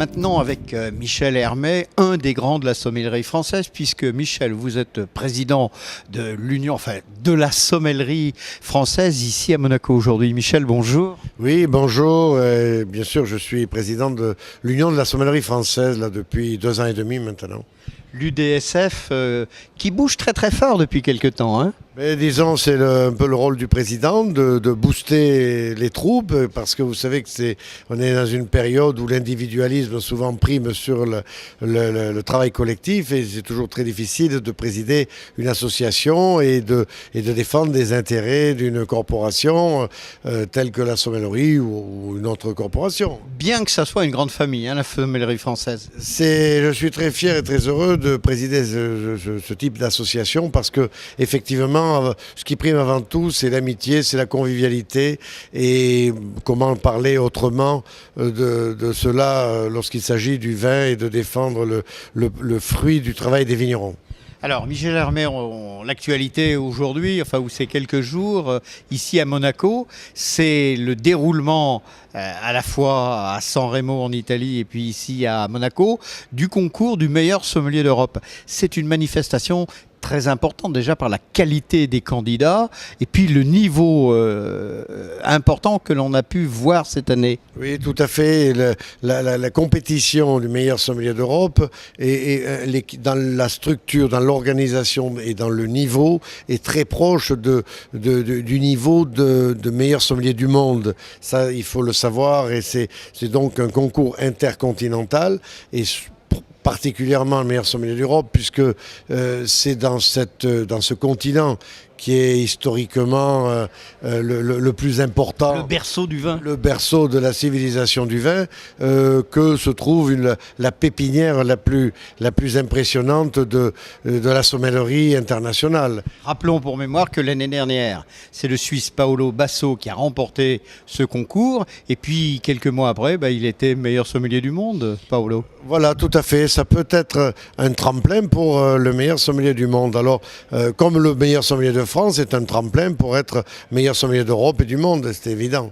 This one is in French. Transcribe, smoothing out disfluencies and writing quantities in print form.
maintenant avec Michel Hermé, un des grands de la sommellerie française, puisque Michel, vous êtes président de l'Union, enfin de la sommellerie française ici à Monaco aujourd'hui. Michel, bonjour. Oui, bonjour. Bien sûr, je suis président de l'Union de la sommellerie française là, depuis 2 ans et demi maintenant. L'UDSF qui bouge très très fort depuis quelque temps, hein. Mais disons, c'est un peu le rôle du président de booster les troupes, parce que vous savez on est dans une période où l'individualisme souvent prime sur le travail collectif, et c'est toujours très difficile de présider une association et de défendre les intérêts d'une corporation telle que la sommellerie ou une autre corporation. Bien que ça soit une grande famille, hein, la sommellerie française. Je suis très fier et très heureux de présider ce type d'association, parce que effectivement, ce qui prime avant tout, c'est l'amitié, c'est la convivialité, et comment parler autrement de cela lorsqu'il s'agit du vin et de défendre le fruit du travail des vignerons. Alors, Michel Hermé, l'actualité aujourd'hui, enfin, ou ces quelques jours, ici à Monaco, c'est le déroulement à la fois à San Remo en Italie et puis ici à Monaco, du concours du meilleur sommelier d'Europe. C'est une manifestation très importante déjà par la qualité des candidats et puis le niveau important que l'on a pu voir cette année. Oui, tout à fait. La compétition du meilleur sommelier d'Europe dans la structure, dans l'organisation et dans le niveau est très proche du niveau de meilleur sommelier du monde. Ça, il faut le savoir, et c'est donc un concours intercontinental, et particulièrement le meilleur sommelier d'Europe, puisque c'est dans ce continent qui est historiquement le plus important. Le berceau du vin. Le berceau de la civilisation du vin, que se trouve la pépinière la plus impressionnante de la sommellerie internationale. Rappelons pour mémoire que l'année dernière, c'est le Suisse Paolo Basso qui a remporté ce concours. Et puis, quelques mois après, il était meilleur sommelier du monde, Paolo. Voilà, tout à fait. Ça peut être un tremplin pour le meilleur sommelier du monde. Alors, comme le meilleur sommelier de France est un tremplin pour être meilleur sommelier d'Europe et du monde, c'est évident.